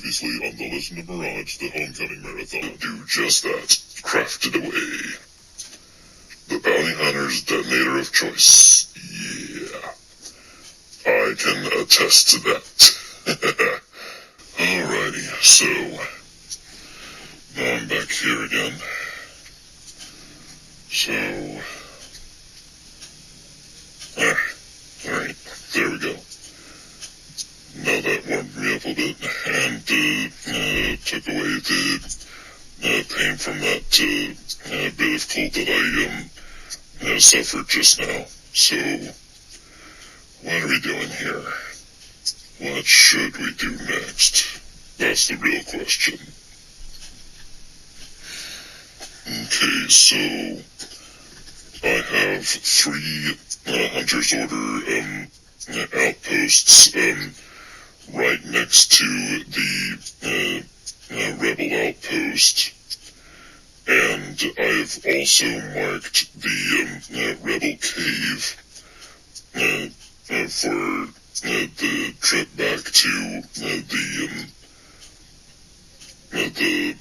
previously on The Legend of Mirage, the Homecoming Marathon. Do just that. Crafted away. The bounty hunter's detonator of choice. Yeah. I can attest to that. Alrighty, so now I'm back here again. So, alright, there we go. Now that warmed me up a bit, and took away the pain from that bit of cold that I suffered just now. So, what are we doing here? What should we do next? That's the real question. Okay, so I have 3 Hunter's Order outposts right next to the Rebel outpost, and I've also marked the Rebel cave for the trip back to the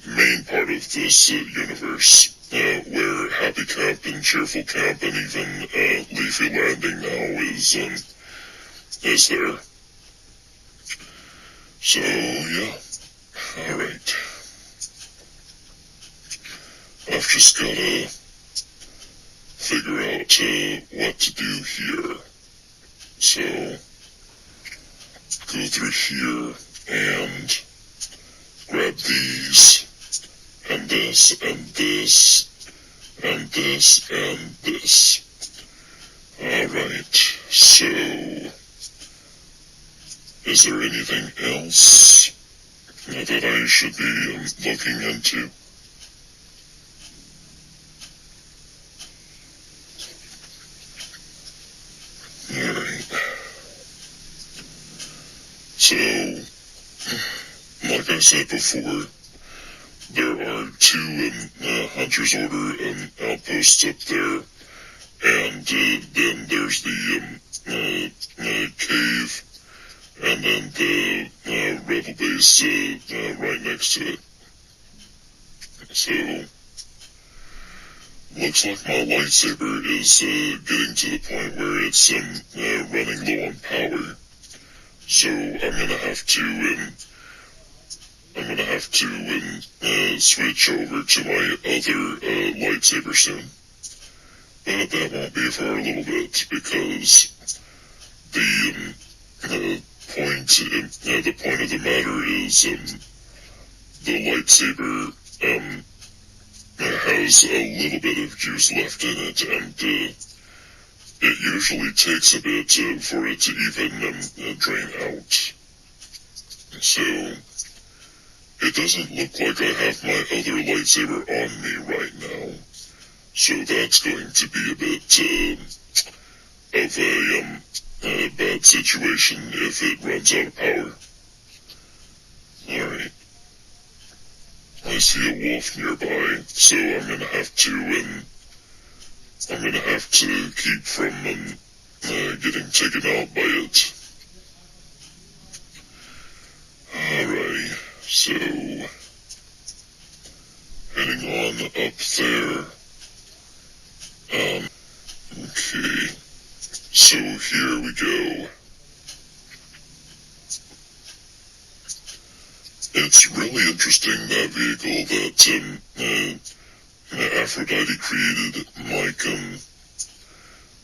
main part of this universe, where Happy Camp and Cheerful Camp and even Leafy Landing now is there. So, yeah. Alright. I've just gotta figure out what to do here. So, go through here and grab these, and this, and this, and this, and this. Alright, so, is there anything else that I should be looking into? Alright. So, like I said before, there are 2 Hunter's Order outposts up there, and then there's the cave, and then the Rebel base right next to it. So, looks like my lightsaber is getting to the point where it's running low on power. So I'm gonna have to switch over to my other lightsaber soon. But that won't be for a little bit, because the point of the matter is the lightsaber has a little bit of juice left in it, and it usually takes a bit for it to even drain out. So, it doesn't look like I have my other lightsaber on me right now. So that's going to be a bit of a bad situation if it runs out of power. Alright. I see a wolf nearby, so I'm gonna have to keep from getting taken out by it. Alrighty, so heading on up there. Okay, so here we go. It's really interesting, that vehicle that Aphrodite created. Like,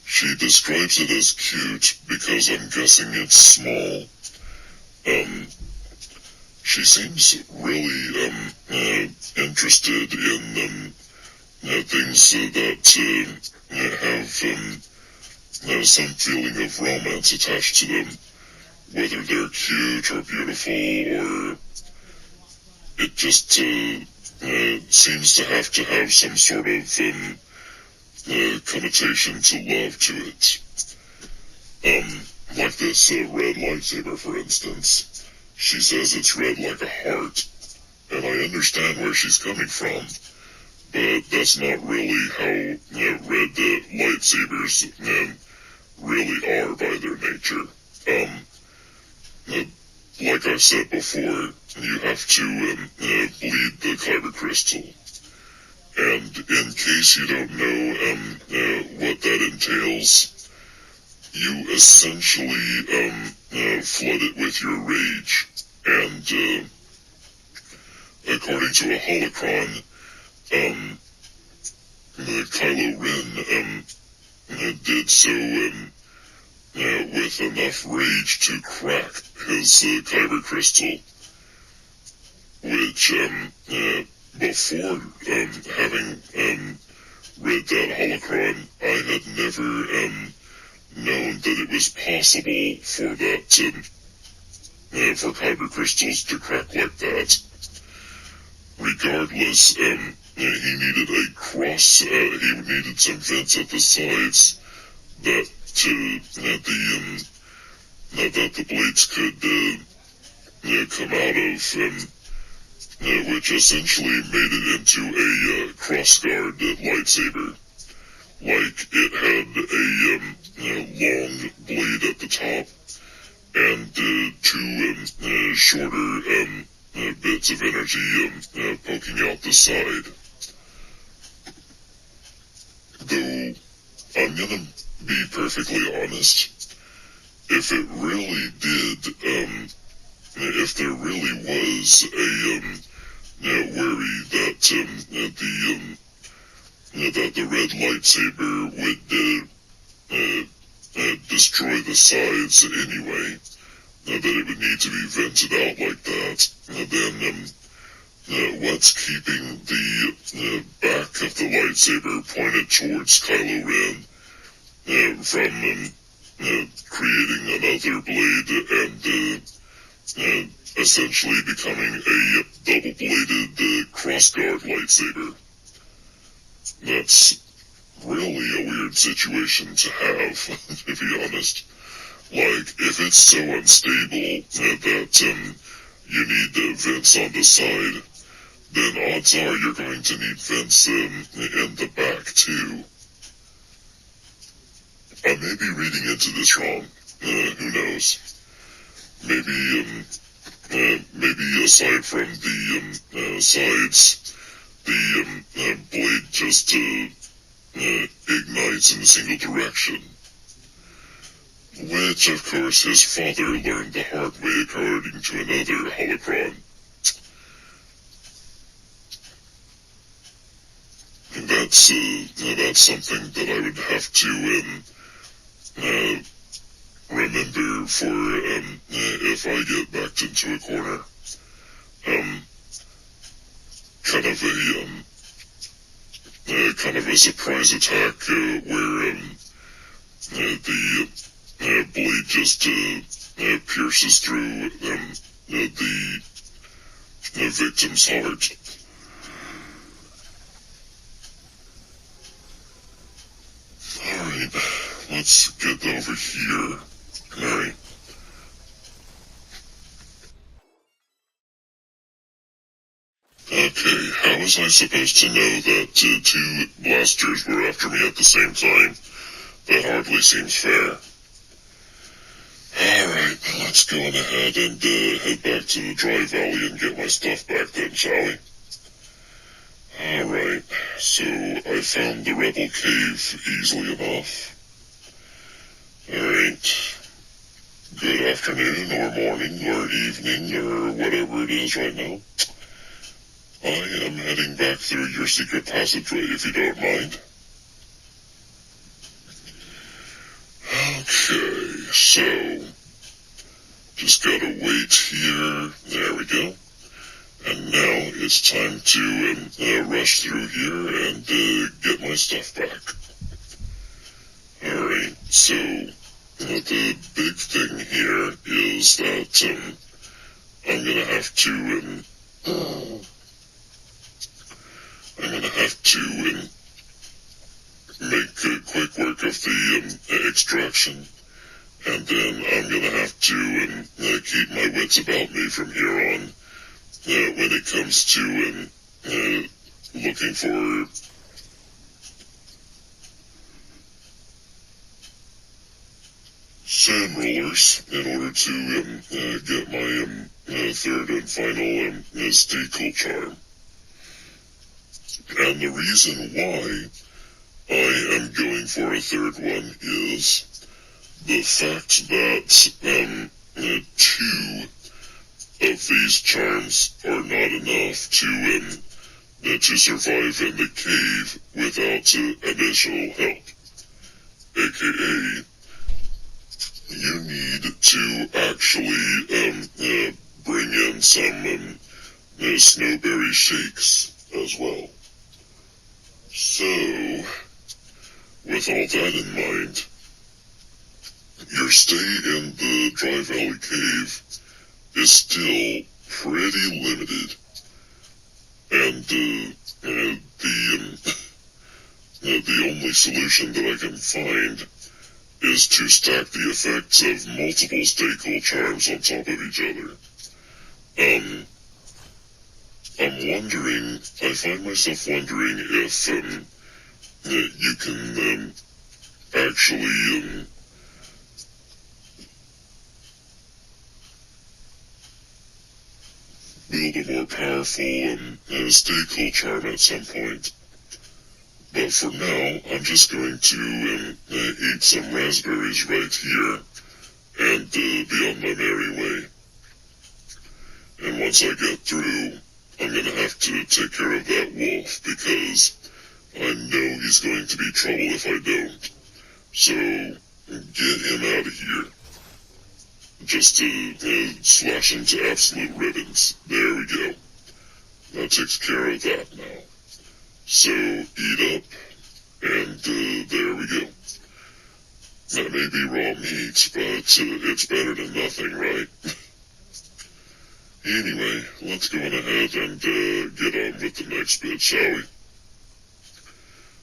she describes it as cute because I'm guessing it's small. She seems really interested in things that have some feeling of romance attached to them, whether they're cute or beautiful, or it just seems to have some sort of connotation to love to it. Like this red lightsaber, for instance. She says it's red like a heart, and I understand where she's coming from, but that's not really how red lightsabers really are by their nature. like I said before, you have to bleed the kyber crystal. And in case you don't know what that entails, you essentially flood it with your rage. And according to a holocron, Kylo Ren did so with enough rage to crack his kyber crystal, which before having read that holocron, I had never known that it was possible for that for kyber crystals to crack like that. Regardless, he needed a cross. He needed some vents at the sides that that the blades could come out of, which essentially made it into a crossguard lightsaber. Like it had a long blade at the top and two shorter bits of energy poking out the side. Though I'm gonna be perfectly honest, if it really did, if there really was a worry that that the red lightsaber would destroy the sides anyway, that it would need to be vented out like that, then what's keeping the back of the lightsaber pointed towards Kylo Ren from creating another blade and essentially becoming a double-bladed crossguard lightsaber? That's really a weird situation to have, to be honest. Like, if it's so unstable that you need vents on the side, then odds are you're going to need vents in the back too. I may be reading into this wrong. Who knows? Maybe aside from the sides, the blade just ignites in a single direction. Which, of course, his father learned the hard way according to another holocron. That's something that I would have to remember for if I get backed into a corner. Kind of a surprise attack where the blade just pierces through the victim's heart. Alright, let's get over here. Alright. Okay, how was I supposed to know that two blasters were after me at the same time? That hardly seems fair. Alright, let's go on ahead and head back to the Dry Valley and get my stuff back then, shall we? Alright, so I found the Rebel Cave easily enough. Alright. Good afternoon, or morning, or evening, or whatever it is right now. I am heading back through your secret passageway, if you don't mind. Okay, so just gotta wait here. There we go. And now it's time to rush through here and get my stuff back. Alright, so the big thing here is that I'm gonna have to make quick work of the extraction, and then I'm gonna have to keep my wits about me from here on when it comes to looking for sand rollers in order to get my third and final staple charm. And the reason why I am going for a third one is the fact that two of these charms are not enough to survive in the cave without additional help. AKA, you need to actually bring in some snowberry shakes as well. So, with all that in mind, your stay in the Dry Valley Cave is still pretty limited, and the only solution that I can find is to stack the effects of multiple staple charms on top of each other. I find myself wondering if you can actually build a more powerful staple charm at some point. But for now, I'm just going to eat some raspberries right here and be on my merry way. And once I get through, I'm going to have to take care of that wolf because I know he's going to be trouble if I don't. So, get him out of here. Just slash him to absolute ribbons. There we go. That takes care of that now. So, eat up, and there we go. That may be raw meat, but it's better than nothing, right? Anyway, let's go on ahead and get on with the next bit, shall we?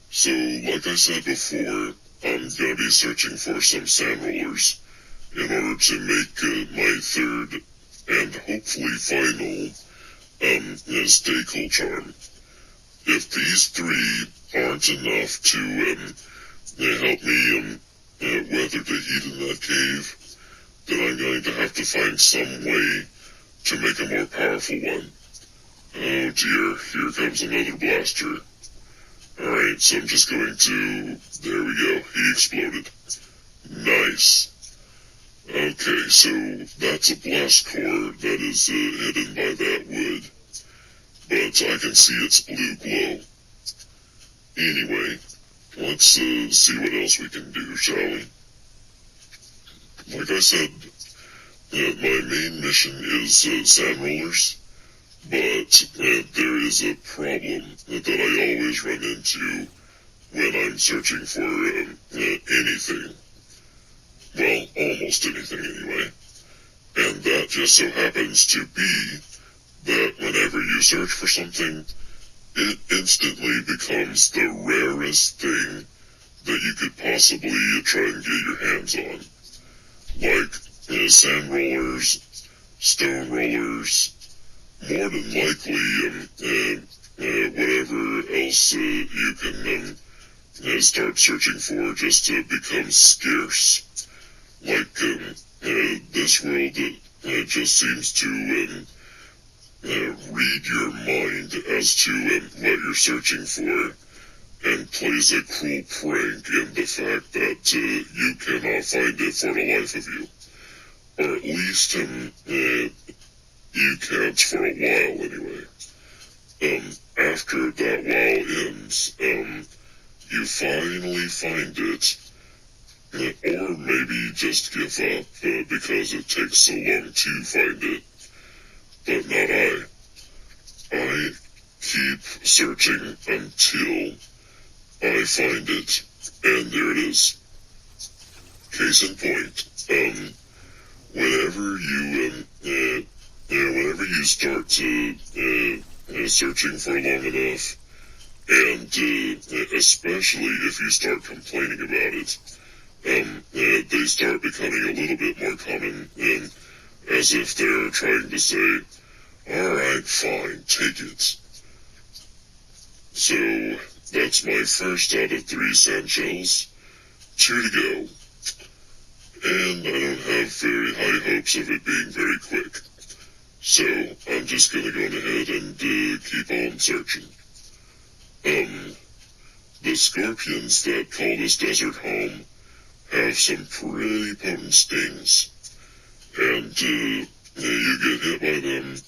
So, like I said before, I'm going to be searching for some sand rollers in order to make my third and hopefully final staple charm. If these three aren't enough to help me weather the heat in that cave, then I'm going to have to find some way to make a more powerful one. Oh dear, here comes another blaster. Alright, so I'm just going to... There we go, he exploded. Nice. Okay, so that's a blast core that is hidden by that wood. But I can see its blue glow. Anyway, let's see what else we can do, shall we? Like I said, my main mission is sand rollers, but there is a problem that I always run into when I'm searching for anything. Well, almost anything anyway. And that just so happens to be that whenever you search for something, it instantly becomes the rarest thing that you could possibly try and get your hands on. Like sand rollers, stone rollers, more than likely whatever else you can start searching for just becomes scarce. Like this world just seems to read your mind as to what you're searching for, and plays a cruel prank in the fact that you cannot find it for the life of you. Or at least you can't for a while anyway. After that while ends, you finally find it, or maybe just give up because it takes so long to find it. But not I. I keep searching until I find it, and there it is. Case in point, whenever you start searching for long enough, and especially if you start complaining about it, they start becoming a little bit more common, as if they're trying to say, alright, fine, take it. So, that's my first out of 3 sand shells. 2 to go. and I don't have very high hopes of it being very quick. So I'm just gonna go ahead and keep on searching. The scorpions that call this desert home have some pretty potent stings, and you get hit by them,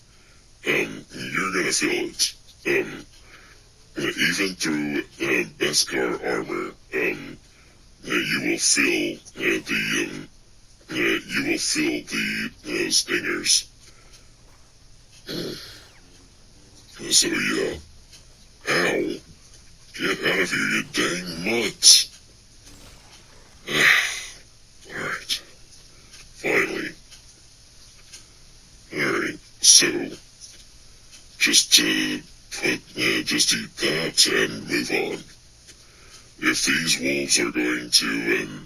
you're gonna feel it. Even through Beskar armor, you will feel the stingers. So yeah, ow! Get out of here, you dang mutts! Alright, finally. Alright, so just just eat that and move on. If these wolves are going to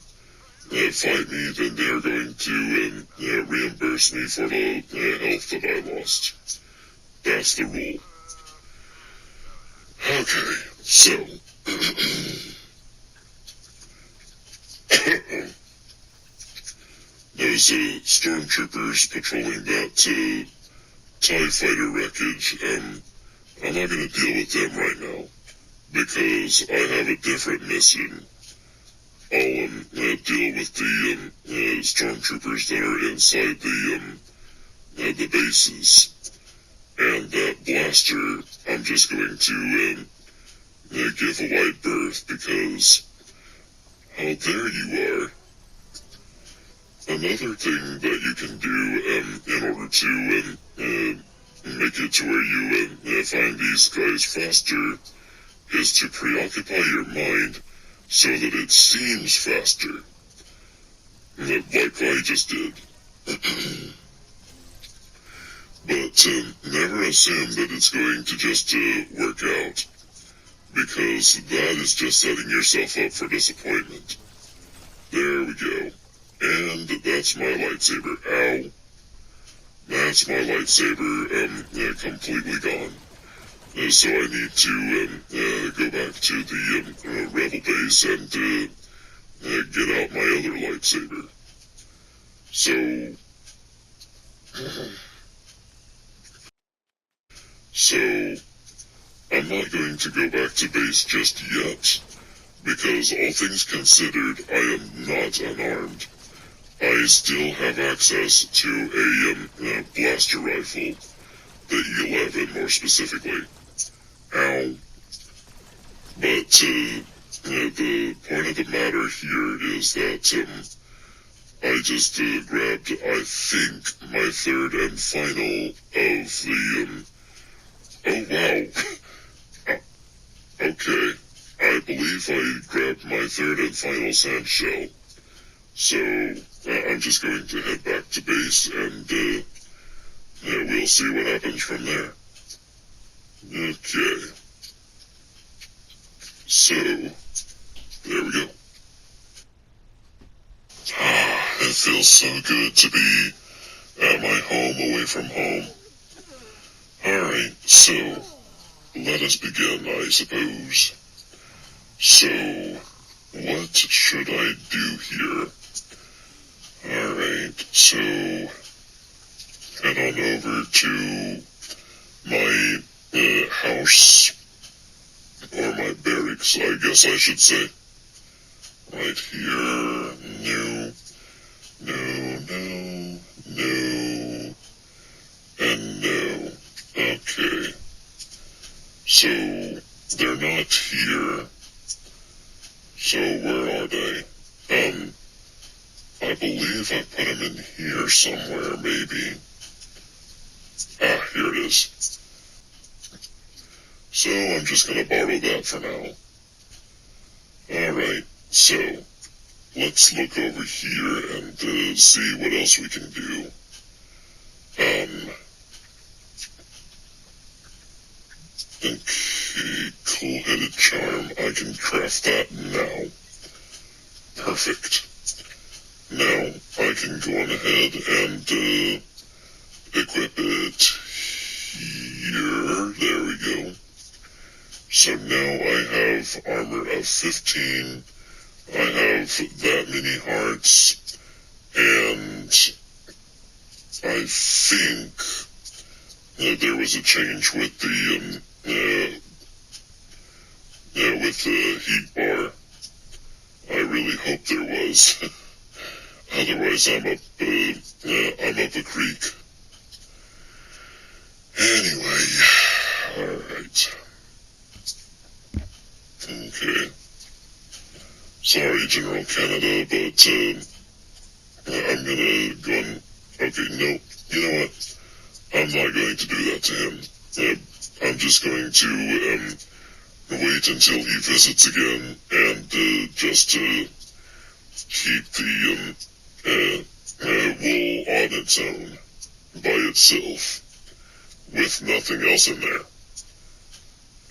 fight me, then they're going to reimburse me for the health that I lost. That's the rule. Okay, so those stormtroopers patrolling that TIE fighter wreckage, I'm not going to deal with them right now, because I have a different mission. I'll deal with the stormtroopers that are inside the bases. And that blaster, I'm just going to give a wide berth, because how there you are. Another thing that you can do in order to make it to where you find these guys faster is to preoccupy your mind so that it seems faster, like I just did. But never assume that it's going to just work out, because that is just setting yourself up for disappointment. There we go. And that's my lightsaber. Ow. That's my lightsaber, completely gone. So I need to go back to the rebel base and get out my other lightsaber. So I'm not going to go back to base just yet, because all things considered, I am not unarmed. I still have access to a blaster rifle, the E11 more specifically. Ow. But the point of the matter here is that I just grabbed, I think, my third and final of the oh wow. Okay. I believe I grabbed my third and final sand shell. So I'm just going to head back to base, and we'll see what happens from there. Okay. So, there we go. It feels so good to be at my home, away from home. Alright, so, let us begin, I suppose. So, what should I do here? Alright, so, head on over to my house, or my barracks, I guess I should say. Right here, no, and no. Okay, so, they're not here, so where are they? I believe I put them in here somewhere, maybe. Ah, here it is. So I'm just gonna borrow that for now. Alright, so let's look over here and see what else we can do. Okay, cool-headed charm. I can craft that now. Perfect. Now I can go on ahead and equip it here. There we go. So now I have armor of 15. I have that many hearts, and I think there was a change with the heat bar. I really hope there was. Otherwise, I'm up a creek. Anyway, alright. Okay. Sorry, General Canada, but I'm gonna go on. Okay, no, you know what? I'm not going to do that to him. I'm just going to wait until he visits again and just keep the wool on its own by itself with nothing else in there.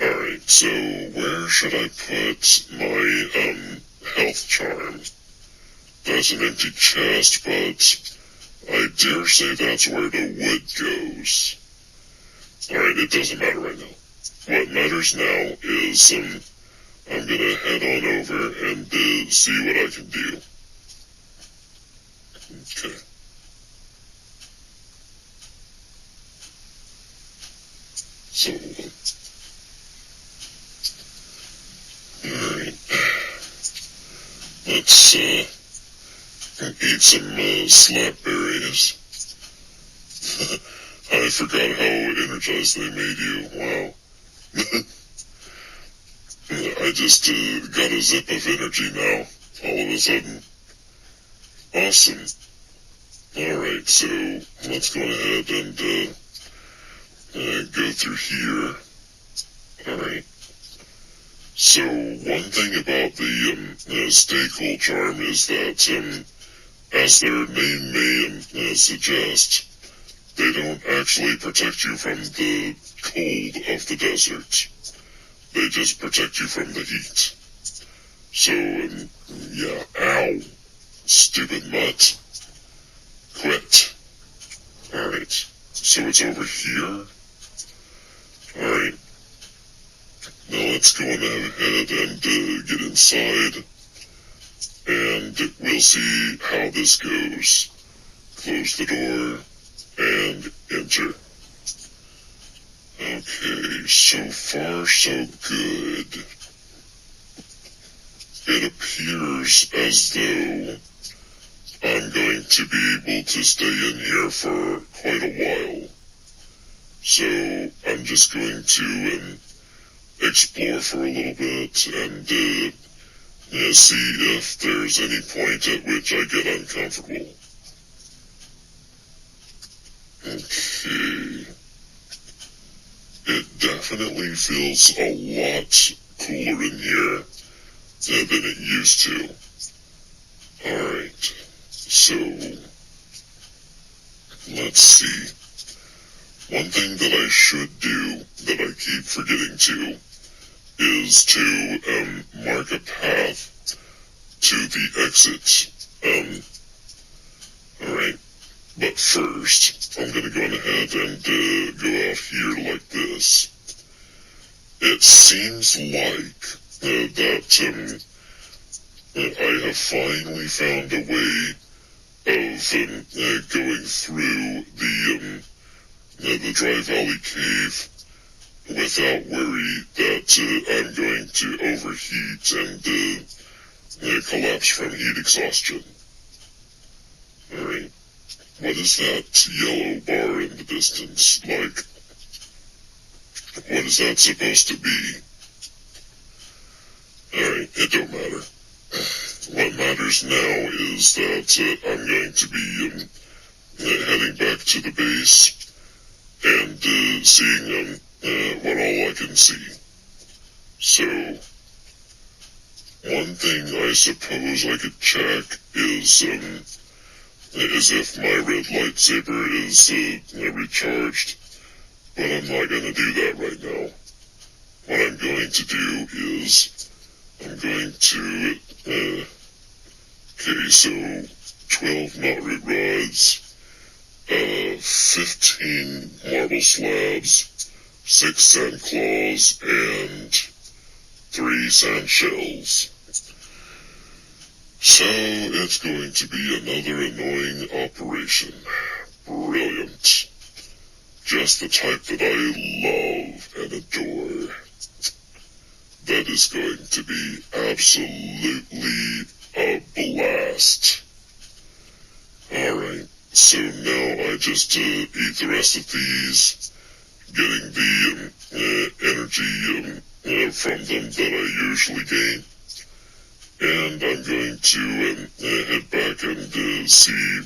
Alright, so where should I put my health charm? That's an empty chest, but I dare say that's where the wood goes. Alright, it doesn't matter right now. What matters now is I'm gonna head on over and see what I can do. Okay. So, alright. Let's eat some slap berries. I forgot how energized they made you. Wow. I just got a zip of energy now, all of a sudden. Awesome. Alright, so let's go ahead and go through here. Alright. So one thing about the Stay Cool charm is that, as their name may suggest, they don't actually protect you from the cold of the desert. They just protect you from the heat. So, yeah, ow, stupid mutt. Quit. Alright, so it's over here? Alright. Now let's go on ahead and get inside, and we'll see how this goes. Close the door, and enter. Okay, so far so good. It appears as though I'm going to be able to stay in here for quite a while. So I'm just going to explore for a little bit and see if there's any point at which I get uncomfortable. Okay. It definitely feels a lot cooler in here than it used to. Alright, so let's see. One thing that I should do, that I keep forgetting to, is to mark a path to the exit. Alright, but first, I'm gonna go on ahead and go out here like this. It seems like that I have finally found a way of going through the Dry Valley Cave without worry that I'm going to overheat and collapse from heat exhaustion. Alright, what is that yellow bar in the distance like? What is that supposed to be? Alright, it don't matter. What matters now is that I'm going to be heading back to the base and seeing what all I can see. So, one thing I suppose I could check is if my red lightsaber is recharged, but I'm not going to do that right now. What I'm going to do is I'm going to okay, so 12 knot rods, 15 marble slabs, 6 sand claws, and 3 sand shells. So it's going to be another annoying operation. Brilliant. Just the type that I love and adore. That is going to be absolutely a blast. Alright, so now I just eat the rest of these, getting the energy from them that I usually gain. And I'm going to head back and see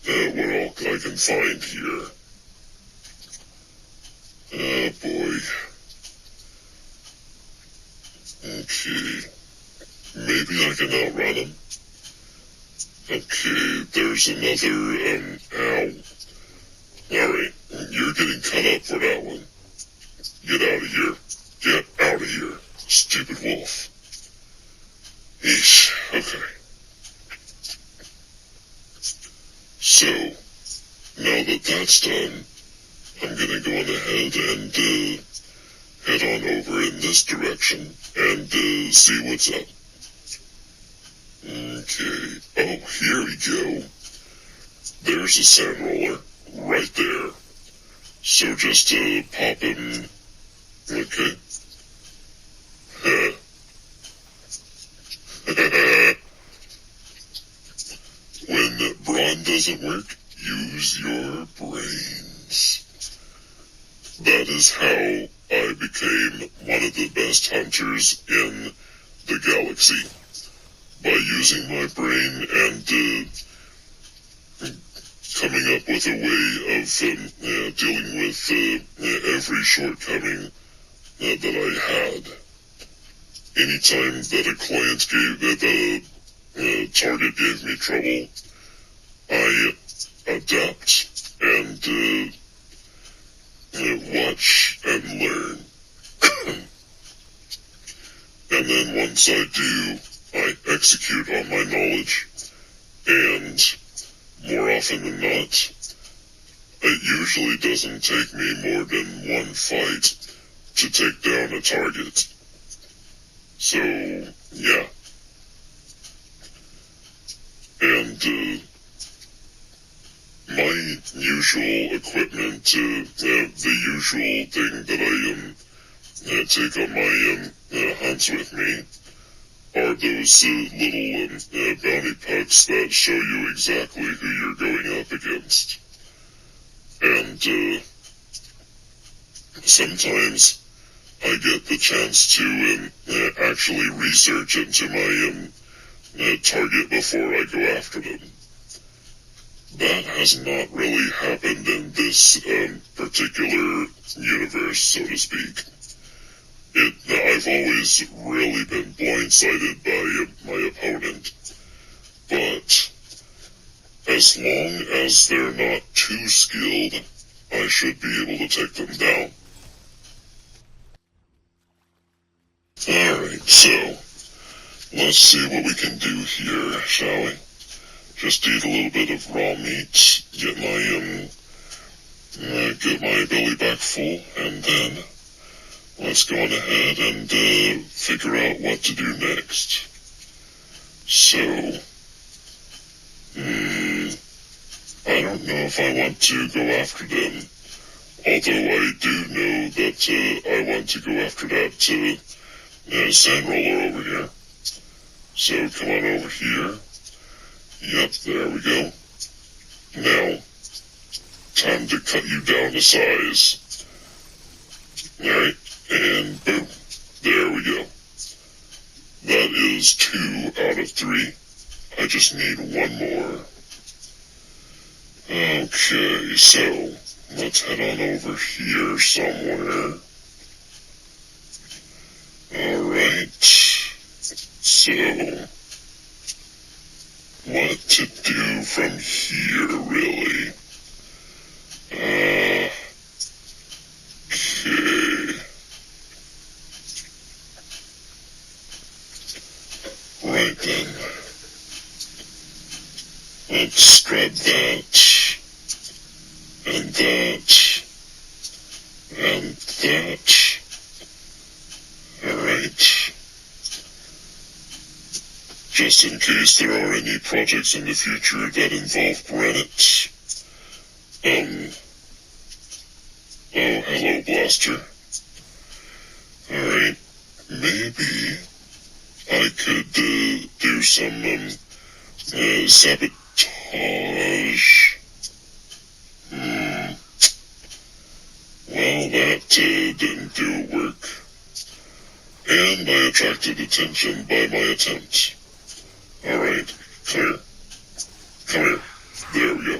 what all I can find here. Oh boy. Okay. Maybe I can outrun him. Okay, there's another, ow. Alright, you're getting cut up for that one. Get out of here. Get out of here, stupid wolf. Eesh, okay. So, now that that's done, I'm gonna go on ahead and head on over in this direction and see what's up. Okay, oh, here we go. There's a sand roller, right there. So just pop him, okay. When brawn doesn't work, use your brains. That is how I became one of the best hunters in the galaxy. By using my brain and coming up with a way of dealing with every shortcoming that I had. Anytime that a client the target gave me trouble, I adapt and watch and learn. And then once I do, I execute on my knowledge, and more often than not, it usually doesn't take me more than one fight to take down a target. So, yeah. And my usual equipment, the usual thing that I take on my hunts with me, are those little bounty pucks that show you exactly who you're going up against. And sometimes I get the chance to actually research into my target before I go after them. That has not really happened in this particular universe, so to speak. I've always really been blindsided by my opponent, but as long as they're not too skilled, I should be able to take them down. Alright, so, let's see what we can do here, shall we? Just eat a little bit of raw meat, get my belly back full, and then let's go on ahead and figure out what to do next. So, I don't know if I want to go after them, although I do know that I want to go after that sand roller over here. So come on over here. Yep, there we go. Now, time to cut you down to size. Alright, and boom. There we go. That is 2 out of 3. I just need one more. Okay, so let's head on over here somewhere. Alright, so what to do from here, really? Okay. Right then. Let's grab that, and that, and that. Alright. just in case there are any projects in the future that involve granite. Oh, hello, Blaster. Alright, maybe I could do some sabotage. Well, that didn't do work. And I attracted attention by my attempt. Alright, come here. Come here. There we go.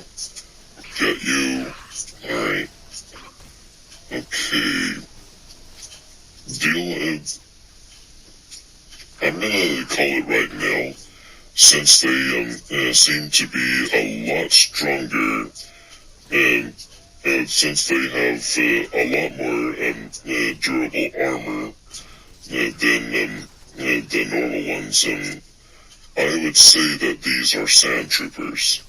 Get you. Alright. Okay. I'm gonna call it right now, since they seem to be a lot stronger, since they have a lot more durable armor than the normal ones, I would say that these are sand troopers.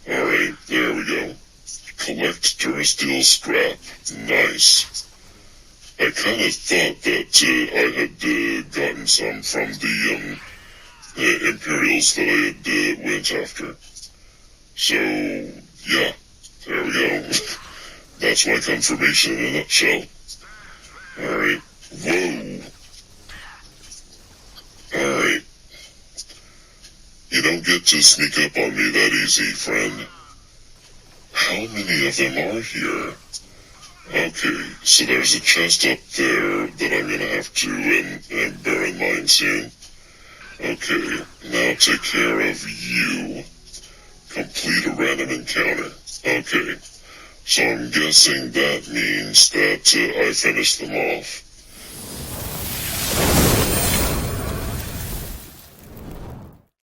Alright, there we go. Collect Durasteel scrap. Nice. I kind of thought that I had gotten some from the Imperials that I had went after. So, yeah, there we go. That's my confirmation in a nutshell. Alright, whoa. Alright. You don't get to sneak up on me that easy, friend. How many of them are here? Okay, so there's a chest up there that I'm gonna have to bear in mind soon. Okay, now take care of you. Complete a random encounter. Okay, so I'm guessing that means that I finished them off.